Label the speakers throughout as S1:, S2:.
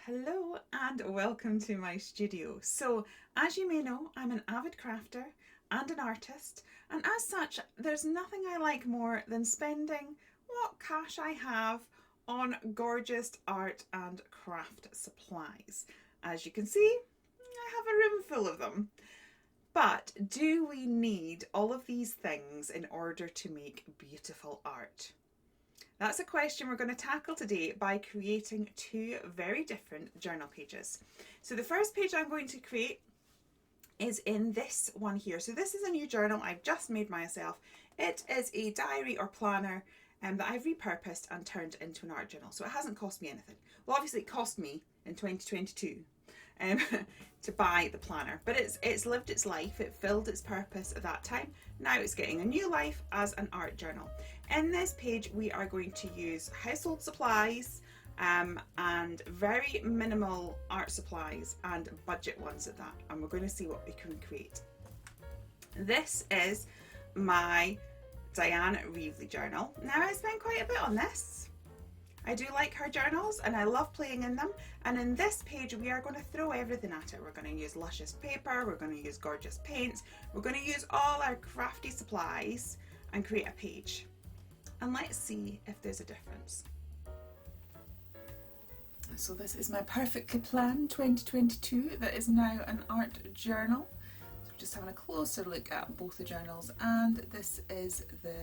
S1: Hello and welcome to my studio. So, as you may know, I'm an avid crafter and an artist, and as such, there's nothing I like more than spending what cash I have on gorgeous art and craft supplies. As you can see, I have a room full of them. But do we need all of these things in order to make beautiful art? That's a question we're going to tackle today by creating two very different journal pages. So the first page I'm going to create is in this one here. So this is a new journal I've just made myself. It is a diary or planner that I've repurposed and turned into an art journal. So it hasn't cost me anything. Well, obviously it cost me in 2022 um, to buy the planner, but it's lived its life. It filled its purpose at that time. Now it's getting a new life as an art journal. In this page, we are going to use household supplies and very minimal art supplies and budget ones at that. And we're going to see what we can create. This is my Diane Reevely journal. Now I spent quite a bit on this. I do like her journals and I love playing in them. And in this page, we are going to throw everything at it. We're going to use luscious paper, we're going to use gorgeous paints, we're going to use all our crafty supplies and create a page. And let's see if there's a difference. So this is my perfectly planned 2022 that is now an art journal. So just having a closer look at both the journals, and this is the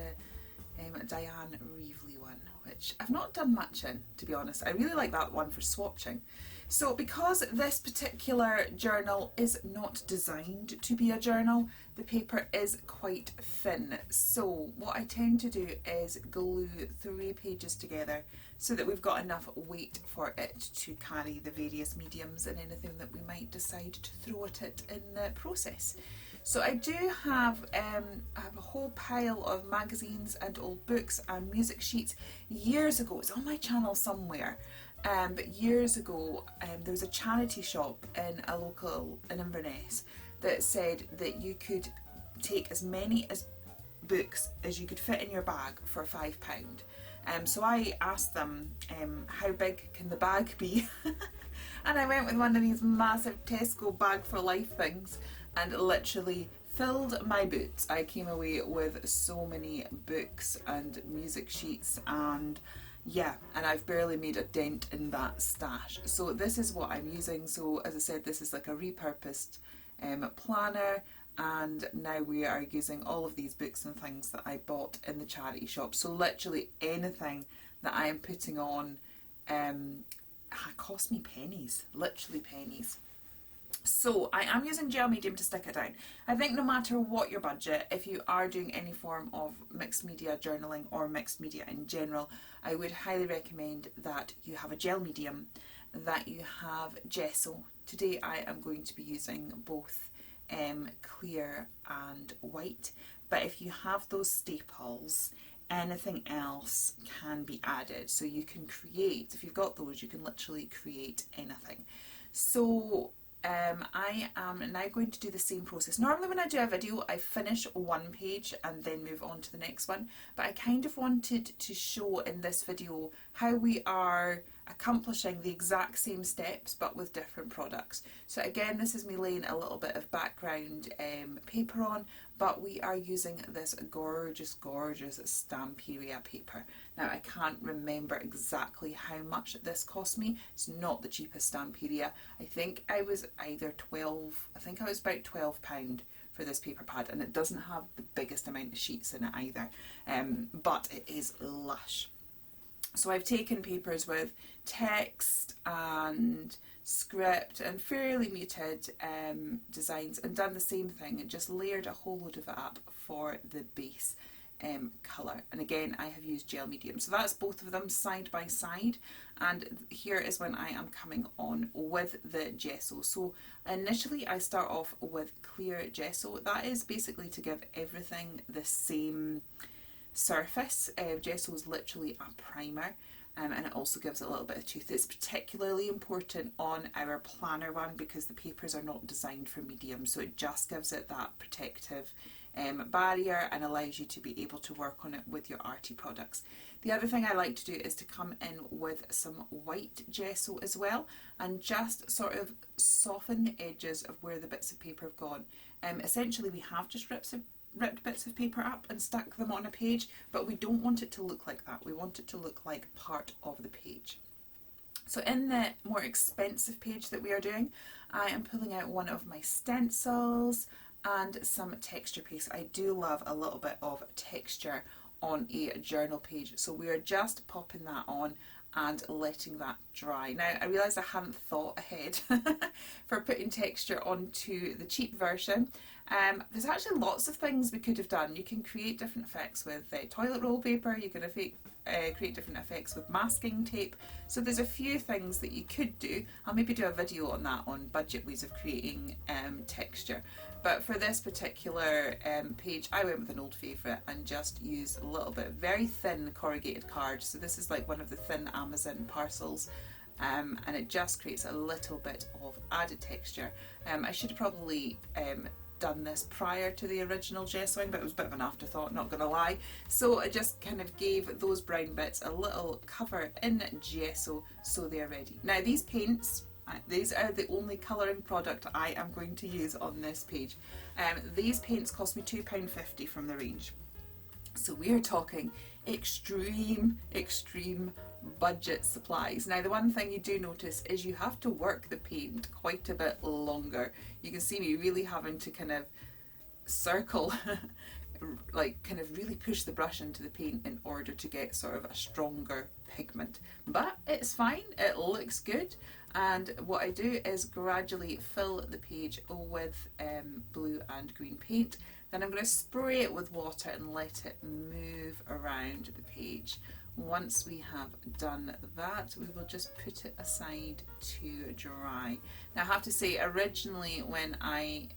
S1: Diane Reevely one, which I've not done much in, to be honest. I really like that one for swatching. So because this particular journal is not designed to be a journal, the paper is quite thin. So what I tend to do is glue 3 pages together so that we've got enough weight for it to carry the various mediums and anything that we might decide to throw at it in the process. So I do have a whole pile of magazines and old books and music sheets years ago. It's on my channel somewhere. But years ago, there was a charity shop in a local in Inverness that said that you could take as many books as you could fit in your bag for £5. So I asked them, how big can the bag be? And I went with one of these massive Tesco bag for life things and literally filled my boots. I came away with so many books and music sheets and and I've barely made a dent in that stash. So this is what I'm using. So as I said, this is like a repurposed planner, and now we are using all of these books and things that I bought in the charity shop. So literally anything that I am putting on cost me pennies, literally pennies. So I am using gel medium to stick it down. I think no matter what your budget, if you are doing any form of mixed media journaling or mixed media in general, I would highly recommend that you have a gel medium, that you have gesso. Today I am going to be using both clear and white, but if you have those staples, anything else can be added. So you can create, if you've got those, you can literally create anything. So I am now going to do the same process. Normally when I do a video, I finish one page and then move on to the next one, but I kind of wanted to show in this video how we are accomplishing the exact same steps but with different products. So again, this is me laying a little bit of background paper on, but we are using this gorgeous Stamperia paper. Now I can't remember exactly how much this cost me. It's not the cheapest Stamperia. I think I was about £12 for this paper pad, and it doesn't have the biggest amount of sheets in it either, but it is lush. So I've taken papers with text and script and fairly muted designs and done the same thing and just layered a whole load of it up for the base colour. And again, I have used gel medium. So that's both of them side by side, and here is when I am coming on with the gesso. So initially I start off with clear gesso. That is basically to give everything the same surface. Gesso is literally a primer, and it also gives it a little bit of tooth. It's particularly important on our planner one because the papers are not designed for medium, so it just gives it that protective barrier and allows you to be able to work on it with your arty products. The other thing I like to do is to come in with some white gesso as well and just sort of soften the edges of where the bits of paper have gone. Essentially we have just ripped bits of paper up and stuck them on a page, but we don't want it to look like that. We want it to look like part of the page. So in the more expensive page that we are doing, I am pulling out one of my stencils and some texture paste. I do love a little bit of texture on a journal page, so we are just popping that on and letting that dry. Now I realise I hadn't thought ahead for putting texture onto the cheap version. There's actually lots of things we could have done. You can create different effects with toilet roll paper, you can create different effects with masking tape, so there's a few things that you could do. I'll maybe do a video on that, on budget ways of creating texture. But for this particular page, I went with an old favourite and just used a little bit very thin corrugated card. So this is like one of the thin Amazon parcels, and it just creates a little bit of added texture. I should have probably done this prior to the original gessoing, but it was a bit of an afterthought, not gonna lie. So I just kind of gave those brown bits a little cover in gesso so they're ready. Now these paints, these are the only colouring product I am going to use on this page. These paints cost me £2.50 from the range. So we are talking extreme budget supplies. Now the one thing you do notice is you have to work the paint quite a bit longer. You can see me really having to kind of circle like kind of really push the brush into the paint in order to get sort of a stronger pigment, but it's fine, it looks good. And what I do is gradually fill the page with blue and green paint. Then I'm going to spray it with water and let it move around the page. Once we have done that, we will just put it aside to dry. Now I have to say, originally when I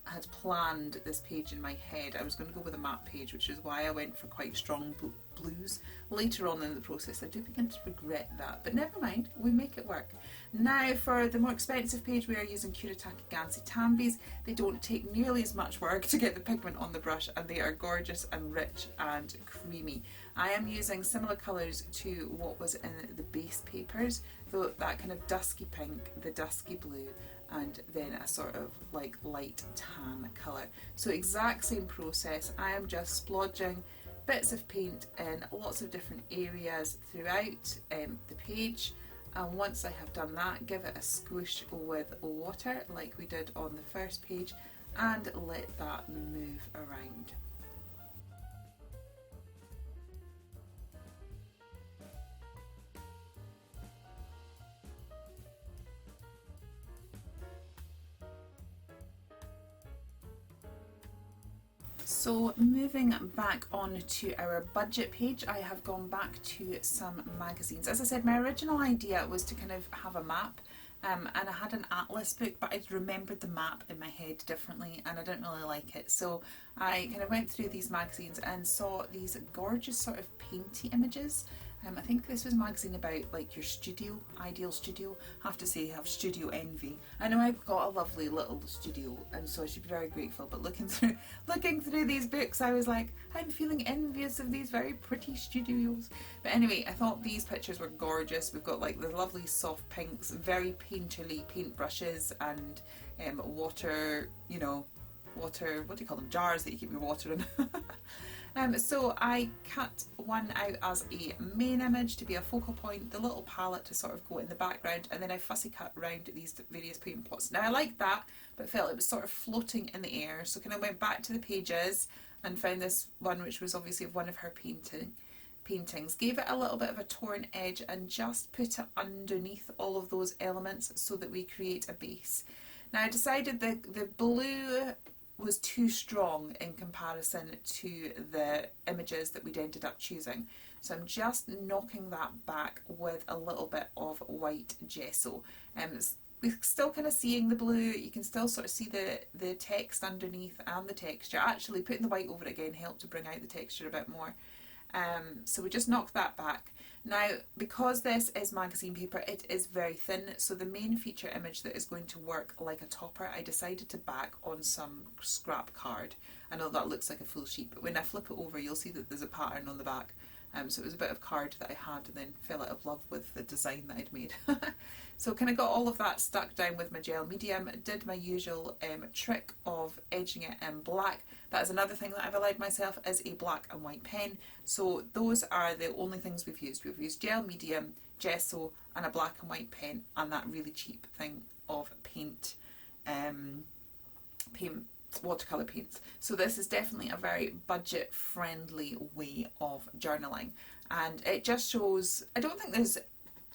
S1: had planned this page in my head, I was going to go with a matte page, which is why I went for quite strong blues. Later on in the process I do begin to regret that, but never mind, we make it work. Now for the more expensive page, we are using Kuretake Gansy Tambis. They don't take nearly as much work to get the pigment on the brush, and they are gorgeous and rich and creamy. I am using similar colours to what was in the base papers, though that kind of dusky pink, the dusky blue, and then a sort of like light tan colour. So exact same process. I am just splodging bits of paint in lots of different areas throughout the page, and once I have done that, give it a squish with water like we did on the first page and let that move around. So moving back on to our budget page, I have gone back to some magazines. As I said, my original idea was to kind of have a map, and I had an atlas book, but I remembered the map in my head differently and I didn't really like it. So I kind of went through these magazines and saw these gorgeous sort of painty images. I think this was a magazine about like your studio, ideal studio. I have to say I have studio envy. I know I've got a lovely little studio and so I should be very grateful, but looking through these books I was like, I'm feeling envious of these very pretty studios. But anyway, I thought these pictures were gorgeous. We've got like the lovely soft pinks, very painterly paintbrushes and water, you know, water, what do you call them, jars that you keep your water in. So I cut one out as a main image to be a focal point, the little palette to sort of go in the background, and then I fussy cut around these various paint pots. Now I liked that, but felt it was sort of floating in the air, so kind of went back to the pages and found this one which was obviously of one of her paintings, gave it a little bit of a torn edge and just put it underneath all of those elements so that we create a base. Now I decided that the blue was too strong in comparison to the images that we'd ended up choosing, so I'm just knocking that back with a little bit of white gesso. We're still kind of seeing the blue, you can still sort of see the text underneath and the texture. Actually putting the white over it again helped to bring out the texture a bit more. So we just knocked that back. Now, because this is magazine paper, it is very thin, so the main feature image that is going to work like a topper, I decided to back on some scrap card. I know that looks like a full sheet, but when I flip it over, you'll see that there's a pattern on the back. So it was a bit of card that I had and then fell out of love with the design that I'd made. So kind of got all of that stuck down with my gel medium, did my usual trick of edging it in black. That is another thing that I've allowed myself, is a black and white pen. So those are the only things we've used. We've used gel medium, gesso and a black and white pen, and that really cheap thing of paint, watercolour paints. So this is definitely a very budget friendly way of journaling, and it just shows, I don't think there's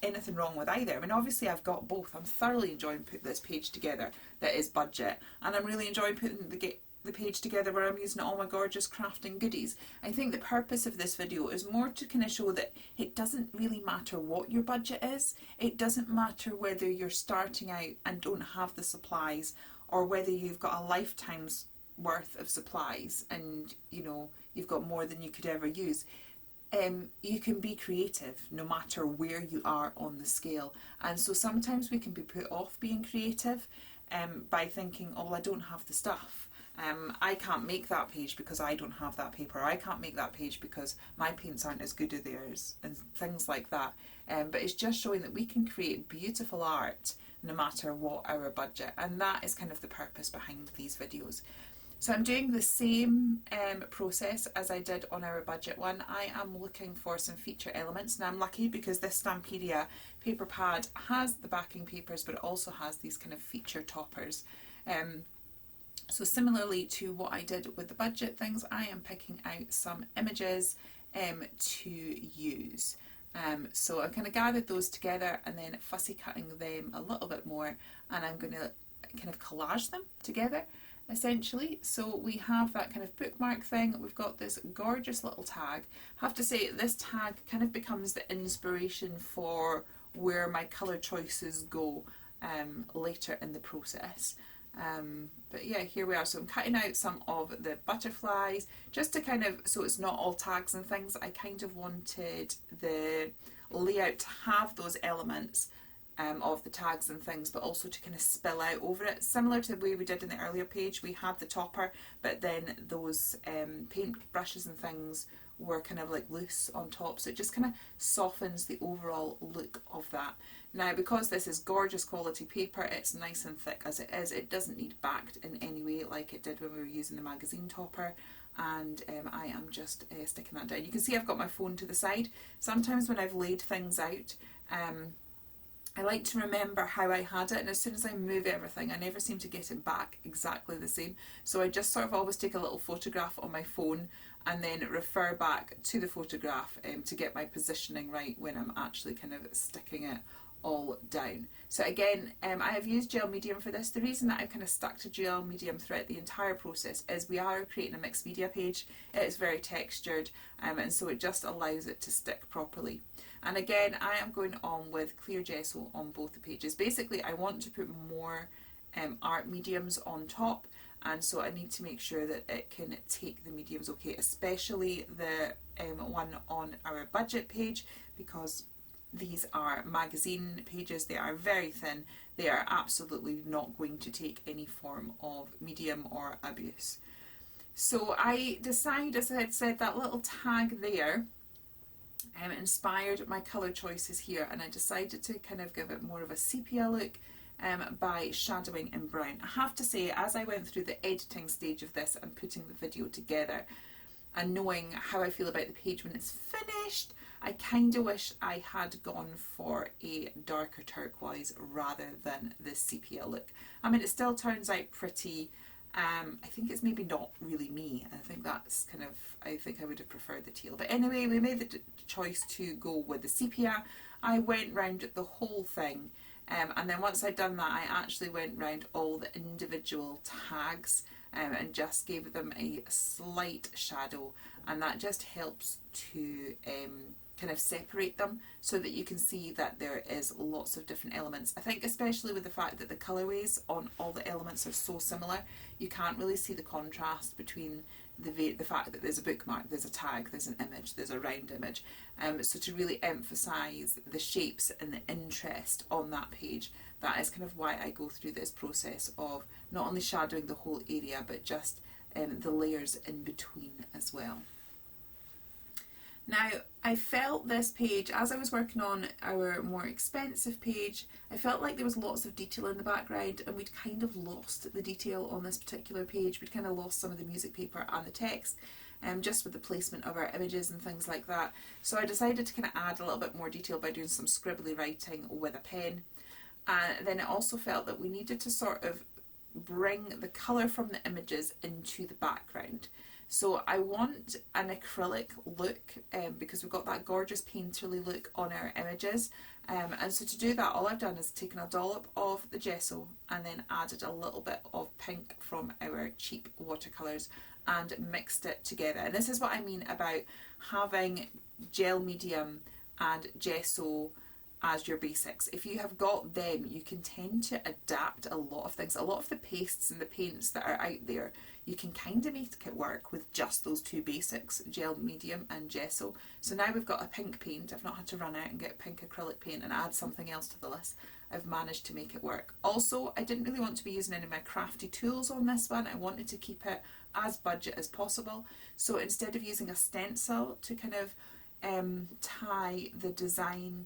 S1: anything wrong with either. I mean, obviously I've got both. I'm thoroughly enjoying putting this page together that is budget, and I'm really enjoying putting the page together where I'm using all my gorgeous crafting goodies. I think the purpose of this video is more to kind of show that it doesn't really matter what your budget is. It doesn't matter whether you're starting out and don't have the supplies, or whether you've got a lifetime's worth of supplies and you know you've got more than you could ever use. You can be creative no matter where you are on the scale, and so sometimes we can be put off being creative by thinking, oh, I don't have the stuff. I can't make that page because I don't have that paper. I can't make that page because my paints aren't as good as theirs, and things like that. But it's just showing that we can create beautiful art no matter what our budget, and that is kind of the purpose behind these videos. So I'm doing the same process as I did on our budget one. I am looking for some feature elements. Now I'm lucky because this Stampedia paper pad has the backing papers, but it also has these kind of feature toppers. So similarly to what I did with the budget things, I am picking out some images to use. So I kind of gathered those together and then fussy cutting them a little bit more, and I'm going to kind of collage them together essentially. So we have that kind of bookmark thing. We've got this gorgeous little tag. I have to say this tag kind of becomes the inspiration for where my colour choices go later in the process. But yeah, here we are. So I'm cutting out some of the butterflies just to kind of, so it's not all tags and things. I kind of wanted the layout to have those elements of the tags and things, but also to kind of spill out over it, similar to the way we did in the earlier page. We had the topper, but then those paint brushes and things were kind of like loose on top, so it just kind of softens the overall look of that. Now, because this is gorgeous quality paper, it's nice and thick as it is. It doesn't need backed in any way like it did when we were using the magazine topper, and I am just sticking that down. You can see I've got my phone to the side. Sometimes when I've laid things out, I like to remember how I had it, and as soon as I move everything, I never seem to get it back exactly the same. So I just sort of always take a little photograph on my phone and then refer back to the photograph to get my positioning right when I'm actually kind of sticking it all down. So again, I have used gel medium for this. The reason that I've kind of stuck to gel medium throughout the entire process is we are creating a mixed media page. It is very textured, and so it just allows it to stick properly. And again, I am going on with clear gesso on both the pages. Basically, I want to put more art mediums on top, and so I need to make sure that it can take the mediums okay, especially the one on our budget page, because these are magazine pages. They are very thin. They are absolutely not going to take any form of medium or abuse. So I decided, as I had said, that little tag there inspired my colour choices here, and I decided to kind of give it more of a sepia look by shadowing in brown. I have to say, as I went through the editing stage of this and putting the video together and knowing how I feel about the page when it's finished, I kind of wish I had gone for a darker turquoise rather than the sepia look. I mean, it still turns out pretty. I think it's maybe not really me. I think that's kind of, I think I would have preferred the teal. But anyway, we made the choice to go with the sepia. I went round the whole thing, and then once I'd done that, I actually went round all the individual tags and just gave them a slight shadow, and that just helps to kind of separate them so that you can see that there is lots of different elements. I think especially with the fact that the colourways on all the elements are so similar, you can't really see the contrast between the fact that there's a bookmark, there's a tag, there's an image, there's a round image. So to really emphasise the shapes and the interest on that page, that is kind of why I go through this process of not only shadowing the whole area, but just the layers in between as well. Now, I felt this page, as I was working on our more expensive page, I felt like there was lots of detail in the background, and we'd kind of lost the detail on this particular page. We'd kind of lost some of the music paper and the text, just with the placement of our images and things like that. So I decided to kind of add a little bit more detail by doing some scribbly writing with a pen. And then I also felt that we needed to sort of bring the colour from the images into the background. So I want an acrylic look, because we've got that gorgeous painterly look on our images. And so to do that, all I've done is taken a dollop of the gesso and then added a little bit of pink from our cheap watercolours and mixed it together. And this is what I mean about having gel medium and gesso as your basics. If you have got them, you can tend to adapt a lot of things. A lot of the pastes and the paints that are out there, you can kind of make it work with just those two basics, gel medium and gesso. So now we've got a pink paint. I've not had to run out and get pink acrylic paint and add something else to the list. I've managed to make it work. Also, I didn't really want to be using any of my crafty tools on this one. I wanted to keep it as budget as possible. So instead of using a stencil to kind of tie the design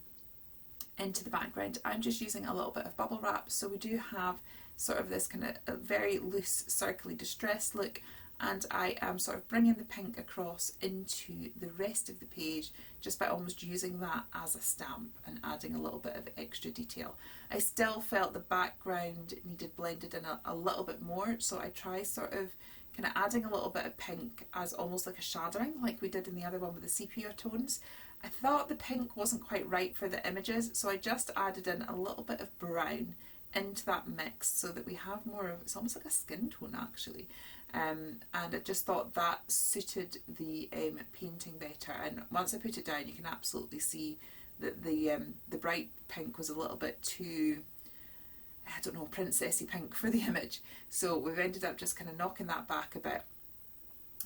S1: into the background, I'm just using a little bit of bubble wrap. So we do have sort of this kind of a very loose circly distressed look, and I am sort of bringing the pink across into the rest of the page just by almost using that as a stamp and adding a little bit of extra detail. I still felt the background needed blended in a little bit more, so I try sort of kind of adding a little bit of pink as almost like a shadowing, like we did in the other one with the sepia tones. I thought the pink wasn't quite right for the images, so I just added in a little bit of brown into that mix so that we have more of, it's almost like a skin tone actually. And I just thought that suited the painting better. And once I put it down, you can absolutely see that the bright pink was a little bit too, I don't know, princessy pink for the image. So we've ended up just kind of knocking that back a bit.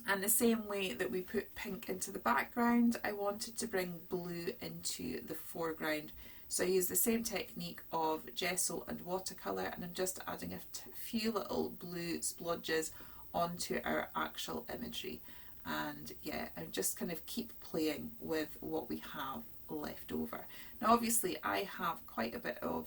S1: And the same way that we put pink into the background, I wanted to bring blue into the foreground. So I used the same technique of gesso and watercolour, and I'm just adding a few little blue splodges onto our actual imagery. And yeah, I just kind of keep playing with what we have left over. Now obviously I have quite a bit of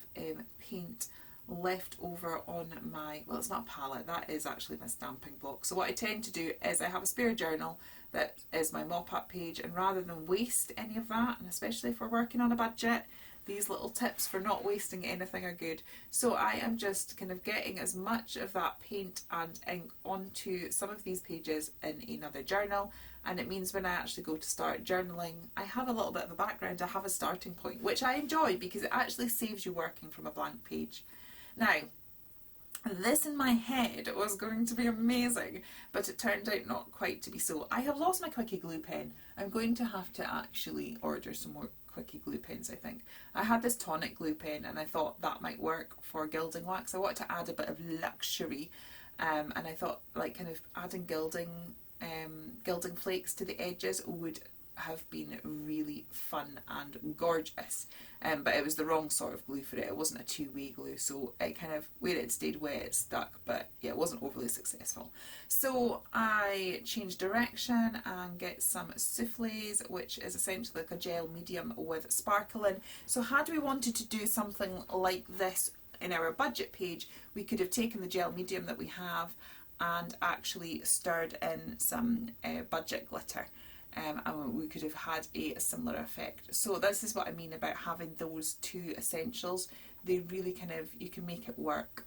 S1: paint left over on my, well, it's not a palette, that is actually my stamping block. So what I tend to do is I have a spare journal that is my mop-up page, and rather than waste any of that, and especially if we're working on a budget, these little tips for not wasting anything are good. So I am just kind of getting as much of that paint and ink onto some of these pages in another journal, and it means when I actually go to start journaling, I have a little bit of a background, I have a starting point, which I enjoy because it actually saves you working from a blank page. Now, this in my head was going to be amazing, but it turned out not quite to be so. I have lost my Quickie glue pen. I'm going to have to actually order some more Quickie glue pens, I think. I had this tonic glue pen and I thought that might work for gilding wax. I wanted to add a bit of luxury, and I thought like kind of adding gilding flakes to the edges would have been really fun and gorgeous, but it was the wrong sort of glue for it. It wasn't a two-way glue, so it kind of, where it stayed wet, it stuck, but yeah, it wasn't overly successful. So I changed direction and get some soufflés, which is essentially like a gel medium with sparkle in. So had we wanted to do something like this in our budget page, we could have taken the gel medium that we have and actually stirred in some budget glitter. And we could have had a similar effect. So this is what I mean about having those two essentials. They really kind of, you can make it work.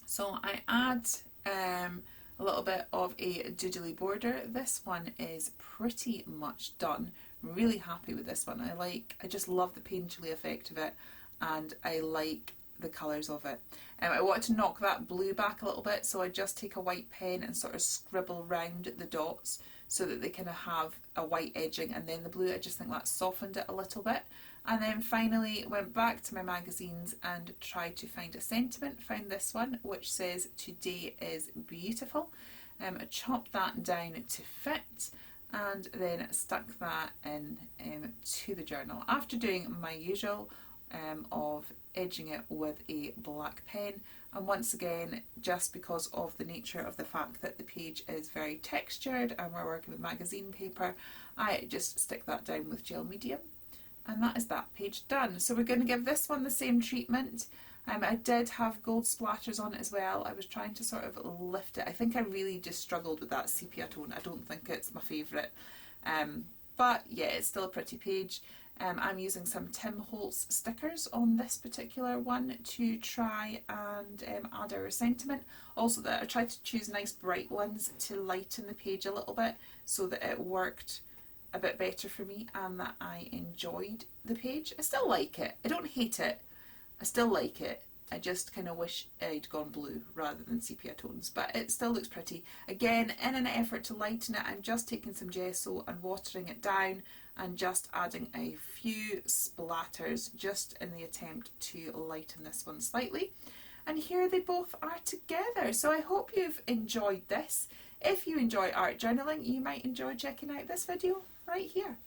S1: So I add a little bit of a doodly border. This one is pretty much done. Really happy with this one. I just love the painterly effect of it, and I like the colours of it. I wanted to knock that blue back a little bit, so I just take a white pen and sort of scribble round the dots so that they kind of have a white edging, and then the blue, I just think that softened it a little bit. And then finally went back to my magazines and tried to find a sentiment. Found this one which says "Today is beautiful," chopped that down to fit, and then stuck that in to the journal after doing my usual of edging it with a black pen. And once again, just because of the nature of the fact that the page is very textured and we're working with magazine paper, I just stick that down with gel medium, and that is that page done. So we're going to give this one the same treatment. I did have gold splatters on it as well. I was trying to sort of lift it. I think I really just struggled with that sepia tone. I don't think it's my favourite. But yeah, it's still a pretty page. I'm using some Tim Holtz stickers on this particular one to try and add our sentiment. Also, that I tried to choose nice bright ones to lighten the page a little bit so that it worked a bit better for me and that I enjoyed the page. I still like it. I don't hate it. I still like it. I just kind of wish I'd gone blue rather than sepia tones, but it still looks pretty. Again, in an effort to lighten it, I'm just taking some gesso and watering it down and just adding a few splatters just in the attempt to lighten this one slightly. And here they both are together. So I hope you've enjoyed this. If you enjoy art journaling, you might enjoy checking out this video right here.